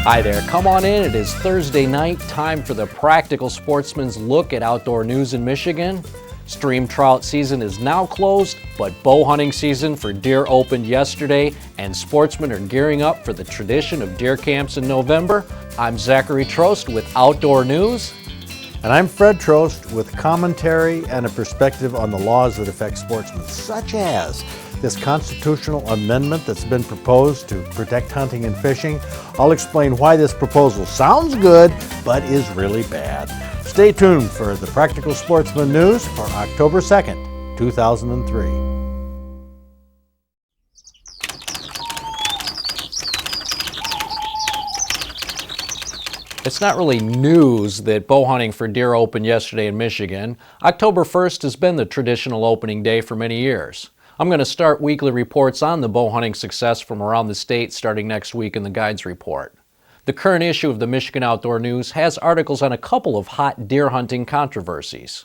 Hi there, come on in. It is Thursday night, time for the Practical Sportsman's look at outdoor news in Michigan. Stream trout season is now closed, but bow hunting season for deer opened yesterday, and sportsmen are gearing up for the tradition of deer camps in November. I'm Zachary Trost with Outdoor News. And I'm Fred Trost with commentary and a perspective on the laws that affect sportsmen, such as this constitutional amendment that's been proposed to protect hunting and fishing. I'll explain why this proposal sounds good, but is really bad. Stay tuned for the Practical Sportsman News for October 2nd, 2003. It's not really news that bow hunting for deer opened yesterday in Michigan. October 1st has been the traditional opening day for many years. I'm going to start weekly reports on the bow hunting success from around the state starting next week in the Guides Report. The current issue of the Michigan Outdoor News has articles on a couple of hot deer hunting controversies.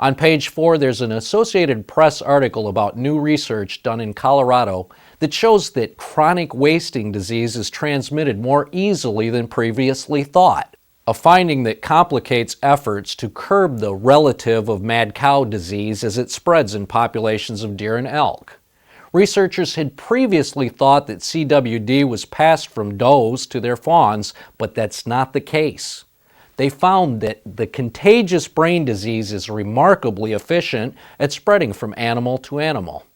On page 4, there's an Associated Press article about new research done in Colorado that shows that chronic wasting disease is transmitted more easily than previously thought, a finding that complicates efforts to curb the relative of mad cow disease as it spreads in populations of deer and elk. Researchers had previously thought that CWD was passed from does to their fawns, but that's not the case. They found that the contagious brain disease is remarkably efficient at spreading from animal to animal.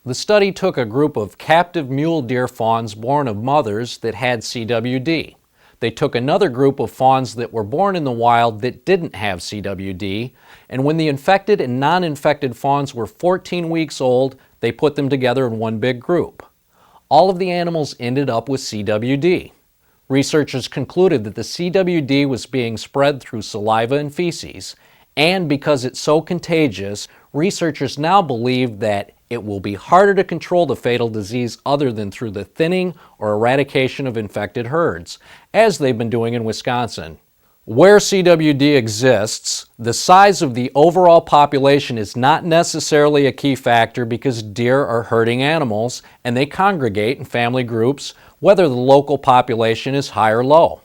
The study took a group of captive mule deer fawns born of mothers that had CWD. They took another group of fawns that were born in the wild that didn't have CWD, and when the infected and non-infected fawns were 14 weeks old, they put them together in one big group. All of the animals ended up with CWD. Researchers concluded that the CWD was being spread through saliva and feces, and because it's so contagious, researchers now believe that it will be harder to control the fatal disease other than through the thinning or eradication of infected herds, as they've been doing in Wisconsin. Where CWD exists, the size of the overall population is not necessarily a key factor because deer are herding animals and they congregate in family groups, whether the local population is high or low.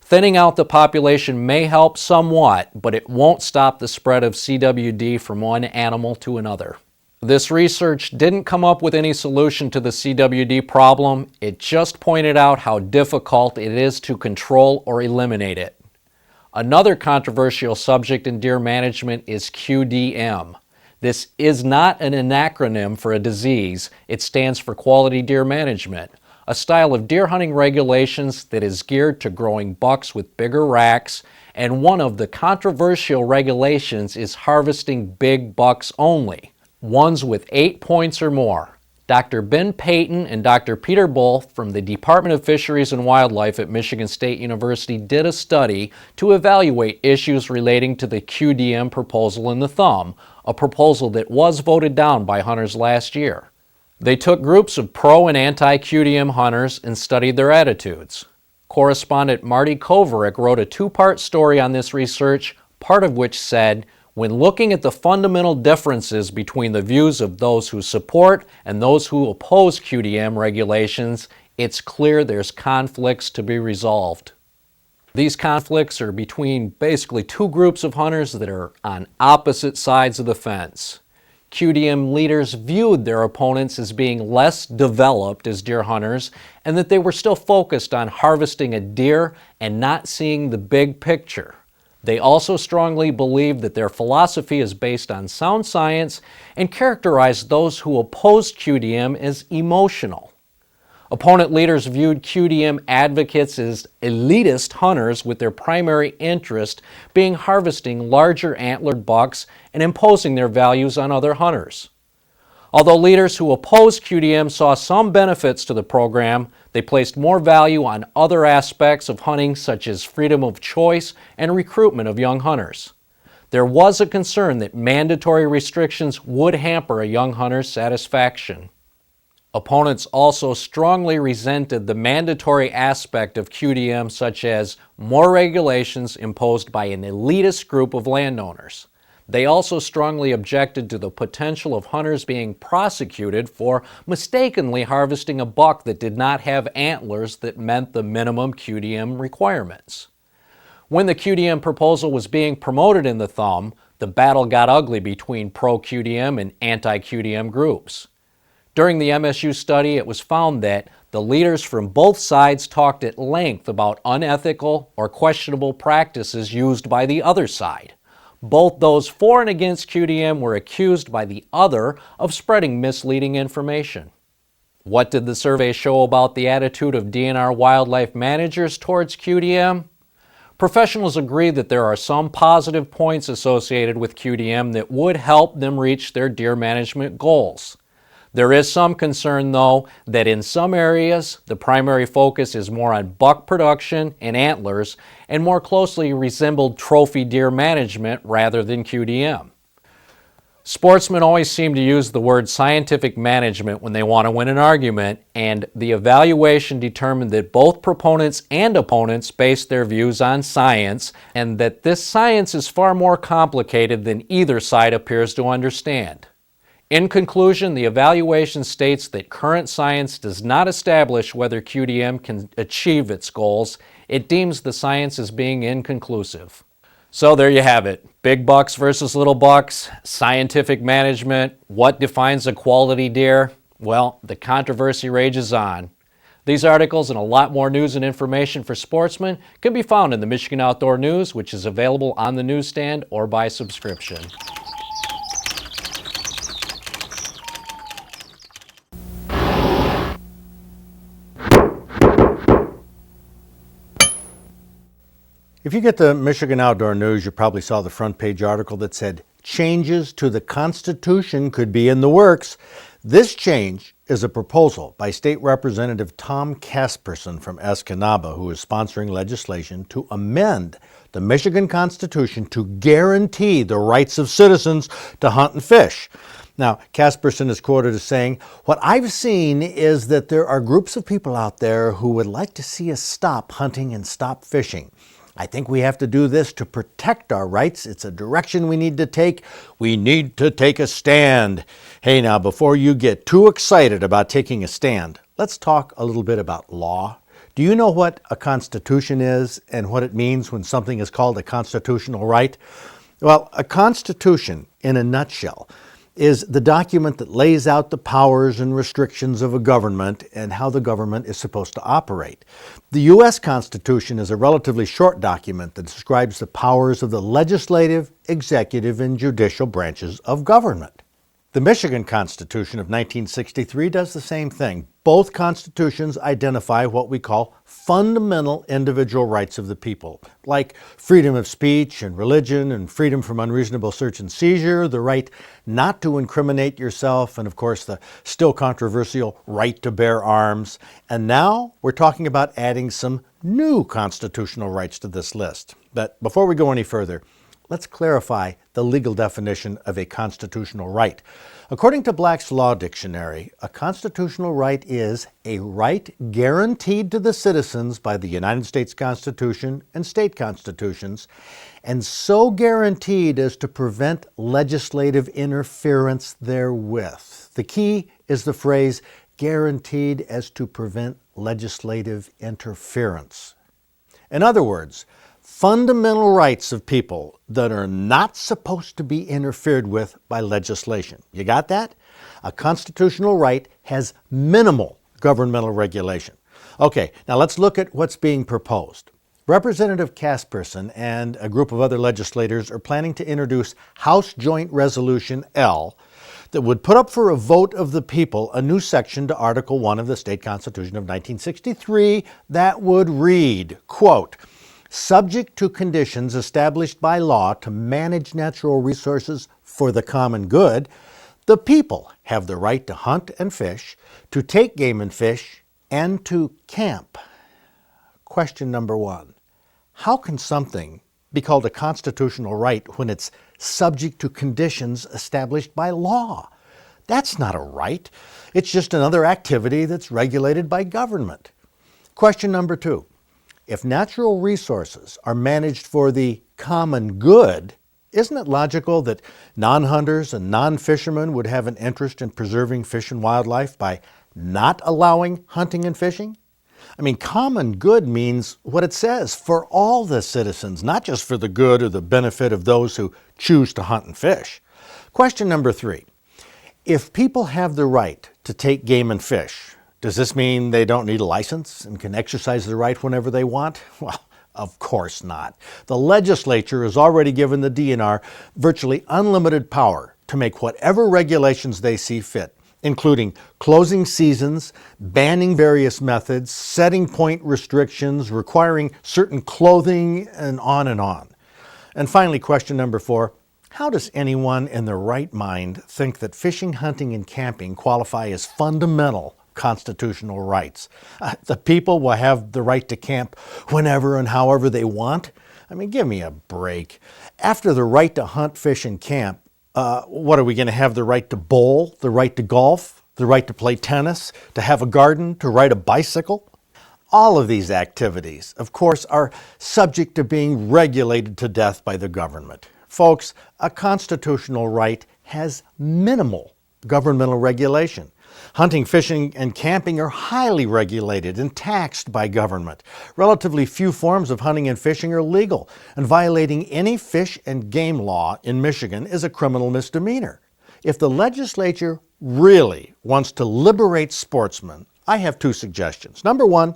Thinning out the population may help somewhat, but it won't stop the spread of CWD from one animal to another. This research didn't come up with any solution to the CWD problem. It just pointed out how difficult it is to control or eliminate it. Another controversial subject in deer management is QDM. This is not an acronym for a disease. It stands for Quality Deer Management, a style of deer hunting regulations that is geared to growing bucks with bigger racks, and one of the controversial regulations is harvesting big bucks only, ones with 8 points or more. Dr. Ben Payton and Dr. Peter Bull from the Department of Fisheries and Wildlife at Michigan State University did a study to evaluate issues relating to the QDM proposal in the thumb, a proposal that was voted down by hunters last year. They took groups of pro and anti-QDM hunters and studied their attitudes. Correspondent Marty Kovaric wrote a 2-part story on this research, part of which said, when looking at the fundamental differences between the views of those who support and those who oppose QDM regulations, it's clear there's conflicts to be resolved. These conflicts are between basically two groups of hunters that are on opposite sides of the fence. QDM leaders viewed their opponents as being less developed as deer hunters and that they were still focused on harvesting a deer and not seeing the big picture. They also strongly believe that their philosophy is based on sound science and characterized those who opposed QDM as emotional. Opponent leaders viewed QDM advocates as elitist hunters with their primary interest being harvesting larger antlered bucks and imposing their values on other hunters. Although leaders who opposed QDM saw some benefits to the program, they placed more value on other aspects of hunting such as freedom of choice and recruitment of young hunters. There was a concern that mandatory restrictions would hamper a young hunter's satisfaction. Opponents also strongly resented the mandatory aspect of QDM, such as more regulations imposed by an elitist group of landowners. They also strongly objected to the potential of hunters being prosecuted for mistakenly harvesting a buck that did not have antlers that met the minimum QDM requirements. When the QDM proposal was being promoted in the Thumb, the battle got ugly between pro-QDM and anti-QDM groups. During the MSU study, it was found that the leaders from both sides talked at length about unethical or questionable practices used by the other side. Both those for and against QDM were accused by the other of spreading misleading information. What did the survey show about the attitude of DNR wildlife managers towards QDM? Professionals agree that there are some positive points associated with QDM that would help them reach their deer management goals. There is some concern, though, that in some areas the primary focus is more on buck production and antlers and more closely resembled trophy deer management rather than QDM. Sportsmen always seem to use the word scientific management when they want to win an argument, and the evaluation determined that both proponents and opponents based their views on science, and that this science is far more complicated than either side appears to understand. In conclusion, the evaluation states that current science does not establish whether QDM can achieve its goals. It deems the science as being inconclusive. So there you have it. Big bucks versus little bucks, scientific management, what defines a quality deer? Well, the controversy rages on. These articles and a lot more news and information for sportsmen can be found in the Michigan Outdoor News, which is available on the newsstand or by subscription. If you get the Michigan Outdoor News, you probably saw the front page article that said changes to the Constitution could be in the works. This change is a proposal by State Representative Tom Casperson from Escanaba, who is sponsoring legislation to amend the Michigan Constitution to guarantee the rights of citizens to hunt and fish. Now, Casperson is quoted as saying, "What I've seen is that there are groups of people out there who would like to see us stop hunting and stop fishing. I think we have to do this to protect our rights. It's a direction we need to take. We need to take a stand." Hey, now, before you get too excited about taking a stand, let's talk a little bit about law. Do you know what a constitution is and what it means when something is called a constitutional right? Well, a constitution, in a nutshell, is the document that lays out the powers and restrictions of a government and how the government is supposed to operate. The U.S. Constitution is a relatively short document that describes the powers of the legislative, executive, and judicial branches of government. The Michigan Constitution of 1963 does the same thing. Both constitutions identify what we call fundamental individual rights of the people, like freedom of speech and religion and freedom from unreasonable search and seizure, the right not to incriminate yourself, and of course the still controversial right to bear arms. And now we're talking about adding some new constitutional rights to this list. But before we go any further, let's clarify the legal definition of a constitutional right. According to Black's Law Dictionary, a constitutional right is a right guaranteed to the citizens by the United States Constitution and state constitutions, and so guaranteed as to prevent legislative interference therewith. The key is the phrase guaranteed as to prevent legislative interference. In other words, fundamental rights of people that are not supposed to be interfered with by legislation. You got that? A constitutional right has minimal governmental regulation. Okay, now let's look at what's being proposed. Representative Casperson and a group of other legislators are planning to introduce House Joint Resolution L that would put up for a vote of the people a new section to Article 1 of the State Constitution of 1963 that would read, quote, "Subject to conditions established by law to manage natural resources for the common good, the people have the right to hunt and fish, to take game and fish, and to camp." Question number one, how can something be called a constitutional right when it's subject to conditions established by law? That's not a right. It's just another activity that's regulated by government. Question number two, if natural resources are managed for the common good, Isn't it logical that non-hunters and non-fishermen would have an interest in preserving fish and wildlife by not allowing hunting and fishing? I mean, common good means what it says, for all the citizens, not just for the good or the benefit of those who choose to hunt and fish. Question number 3. If people have the right to take game and fish, does this mean they don't need a license and can exercise the right whenever they want? Well, of course not. The legislature has already given the DNR virtually unlimited power to make whatever regulations they see fit, including closing seasons, banning various methods, setting point restrictions, requiring certain clothing, and on and on. And finally, question number 4. How does anyone in their right mind think that fishing, hunting, and camping qualify as fundamental constitutional rights? The people will have the right to camp whenever and however they want? I mean, give me a break. After the right to hunt, fish, and camp, what are we going to have? The right to bowl, the right to golf, the right to play tennis, to have a garden, to ride a bicycle? All of these activities, of course, are subject to being regulated to death by the government. Folks, a constitutional right has minimal governmental regulation. Hunting, fishing, and camping are highly regulated and taxed by government. Relatively few forms of hunting and fishing are legal, and violating any fish and game law in Michigan is a criminal misdemeanor. If the legislature really wants to liberate sportsmen, I have 2 suggestions. Number 1,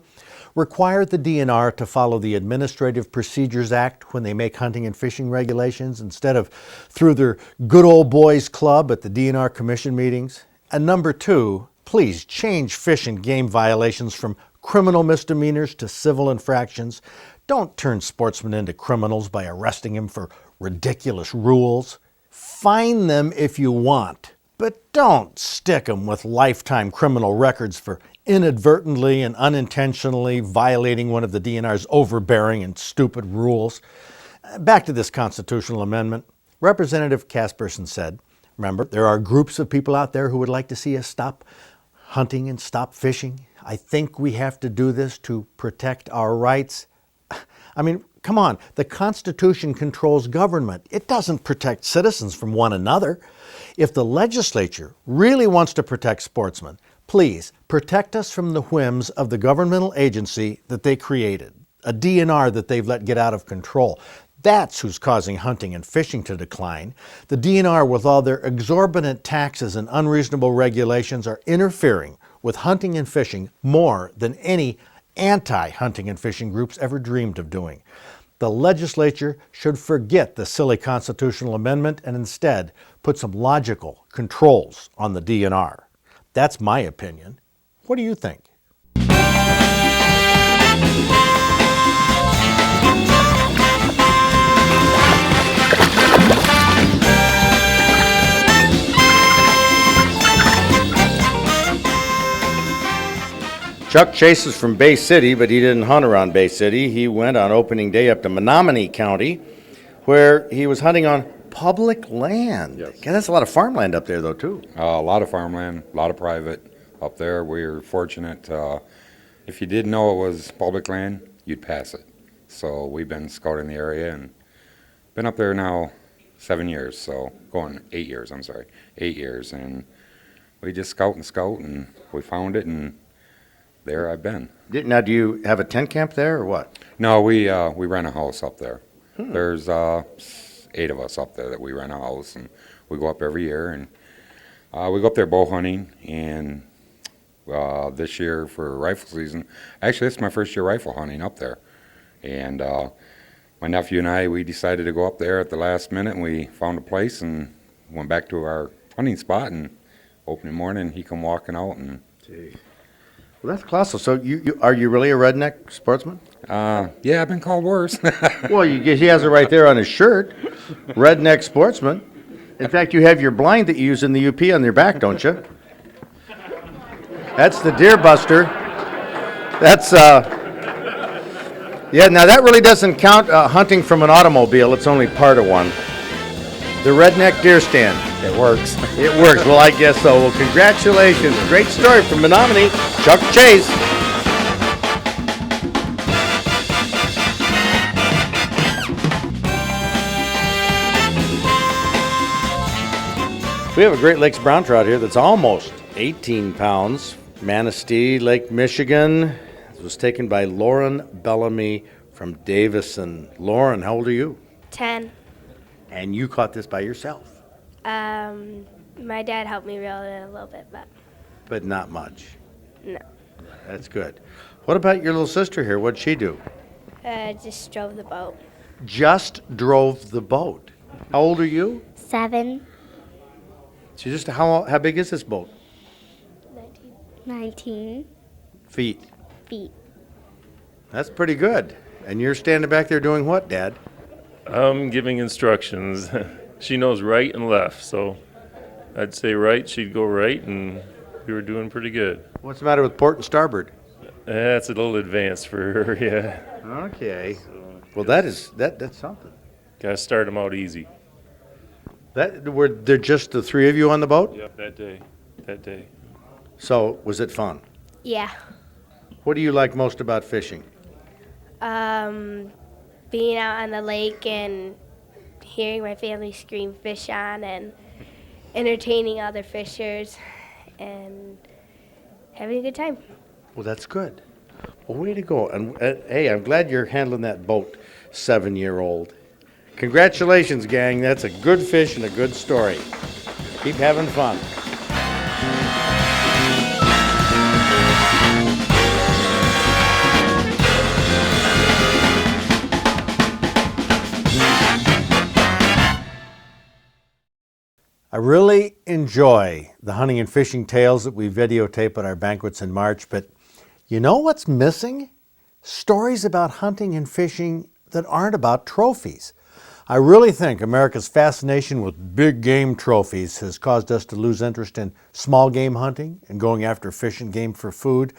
require the DNR to follow the Administrative Procedures Act when they make hunting and fishing regulations instead of through their good old boys club at the DNR commission meetings. And number 2, please change fish and game violations from criminal misdemeanors to civil infractions. Don't turn sportsmen into criminals by arresting them for ridiculous rules. Fine them if you want, but don't stick them with lifetime criminal records for inadvertently and unintentionally violating one of the DNR's overbearing and stupid rules. Back to this constitutional amendment. Representative Casperson said, remember, there are groups of people out there who would like to see us stop hunting and stop fishing. I think we have to do this to protect our rights. I mean, come on, the Constitution controls government. It doesn't protect citizens from one another. If the legislature really wants to protect sportsmen, please protect us from the whims of the governmental agency that they created, a DNR that they've let get out of control. That's who's causing hunting and fishing to decline. The DNR, with all their exorbitant taxes and unreasonable regulations, are interfering with hunting and fishing more than any anti-hunting and fishing groups ever dreamed of doing. The legislature should forget the silly constitutional amendment and instead put some logical controls on the DNR. That's my opinion. What do you think? Chuck Chase is from Bay City, but he didn't hunt around Bay City. He went on opening day up to Menominee County, where he was hunting on public land. Yes. Yeah, that's a lot of farmland up there, though, too. A lot of farmland, a lot of private up there. We're fortunate. If you didn't know it was public land, you'd pass it. So we've been scouting the area and been up there now 7 years. So going 8 years, 8 years. And we just scout and we found it, and there I've been. Now, do you have a tent camp there or what? No, we rent a house up there. There's 8 of us up there that we rent a house, and we go up every year, and we go up there bow hunting. And this year for rifle season, actually it's my first year rifle hunting up there. And my nephew and I, we decided to go up there at the last minute, and we found a place and went back to our hunting spot. And opening morning, he come walking out, and Well, that's colossal. So are you really a redneck sportsman? yeah, I've been called worse. Well, he has it right there on his shirt. Redneck sportsman. In fact, you have your blind that you use in the UP on your back, don't you? That's the deer buster. That's, yeah, now that really doesn't count hunting from an automobile. It's only part of one. The redneck deer stand. It works. It works. Well, I guess so. Well, congratulations. Great story from Menominee, Chuck Chase. We have a Great Lakes brown trout here that's almost 18 pounds. Manistee, Lake Michigan. It was taken by Lauren Bellamy from Davison. Lauren, how old are you? 10. And you caught this by yourself, My dad helped me reel it in a little bit, but not much. no. That's good. What about your little sister here? What'd she do? Just drove the boat. Just drove the boat. How old are you? 7. How big is this boat? 19 Feet. feet. That's pretty good. And you're standing back there doing what, Dad? I'm giving instructions. She knows right and left, so I'd say right, she'd go right, and we were doing pretty good. What's the matter with port and starboard? That's a little advanced for her, yeah. Okay. Well, that's something. Gotta start them out easy. Were there just the three of you on the boat? Yep, that day. So, was it fun? Yeah. What do you like most about fishing? Being out on the lake and hearing my family scream fish on and entertaining other fishers and having a good time. Well, that's good. Well, way to go. And hey, I'm glad you're handling that boat, 7-year-old. Congratulations, gang. That's a good fish and a good story. Keep having fun. I really enjoy the hunting and fishing tales that we videotape at our banquets in March, but you know what's missing? Stories about hunting and fishing that aren't about trophies. I really think America's fascination with big game trophies has caused us to lose interest in small game hunting and going after fish and game for food.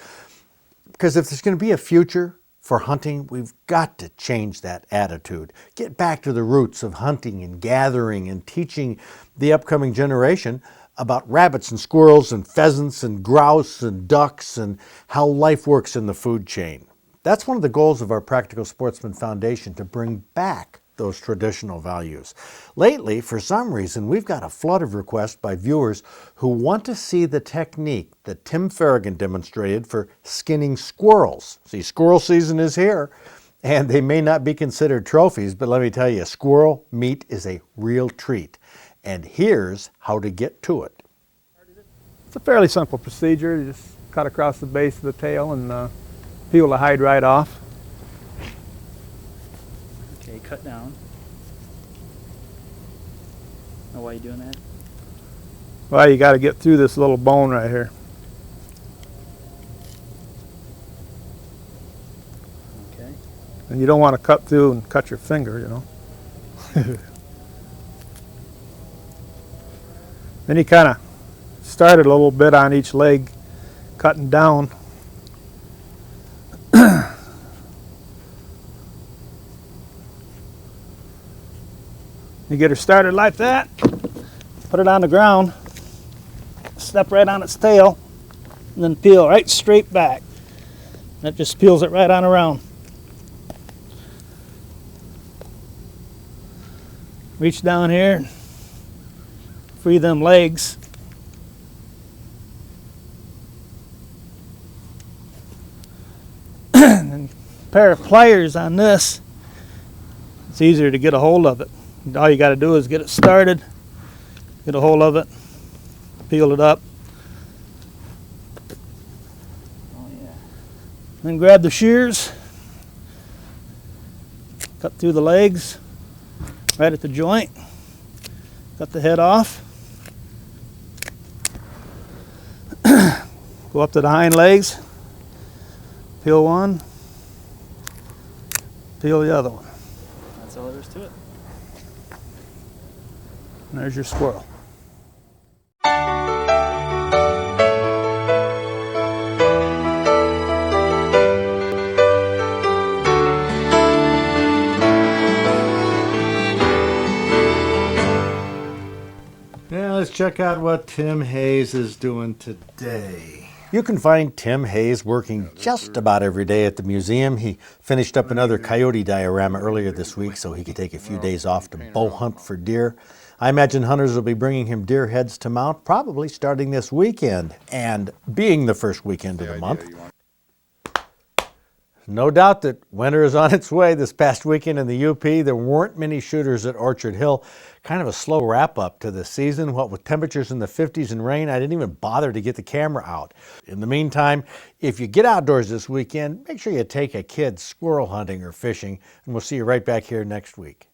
Because if there's going to be a future for hunting, we've got to change that attitude. Get back to the roots of hunting and gathering and teaching the upcoming generation about rabbits and squirrels and pheasants and grouse and ducks and how life works in the food chain. That's one of the goals of our Practical Sportsman Foundation, to bring back those traditional values. Lately, for some reason, we've got a flood of requests by viewers who want to see the technique that Tim Farragon demonstrated for skinning squirrels. See, squirrel season is here, and they may not be considered trophies, but let me tell you, squirrel meat is a real treat. And here's how to get to it. It's a fairly simple procedure. You just cut across the base of the tail and peel the hide right off. Okay, cut down. Now, why are you doing that? Well, you got to get through this little bone right here. Okay. And you don't want to cut through and cut your finger, you know. Then you kind of start it a little bit on each leg, cutting down. You get her started like that, put it on the ground, step right on its tail, and then peel right straight back. That just peels it right on around. Reach down here, free them legs. And a pair of pliers on this, it's easier to get a hold of it. All you got to do is get it started, get a hold of it, peel it up. Oh yeah. Then grab the shears, cut through the legs, right at the joint, cut the head off, go up to the hind legs, peel one, peel the other one. That's all there is to it. And there's your squirrel. Now let's check out what Tim Hayes is doing today. You can find Tim Hayes working just about every day at the museum. He finished up another coyote diorama earlier this week so he could take a few days off to bow hunt for deer. I imagine hunters will be bringing him deer heads to mount probably starting this weekend, and being the first weekend of the month. No doubt that winter is on its way. This past weekend in the UP, there weren't many shooters at Orchard Hill. Kind of a slow wrap-up to the season. What with temperatures in the 50s and rain, I didn't even bother to get the camera out. In the meantime, if you get outdoors this weekend, make sure you take a kid squirrel hunting or fishing, and we'll see you right back here next week.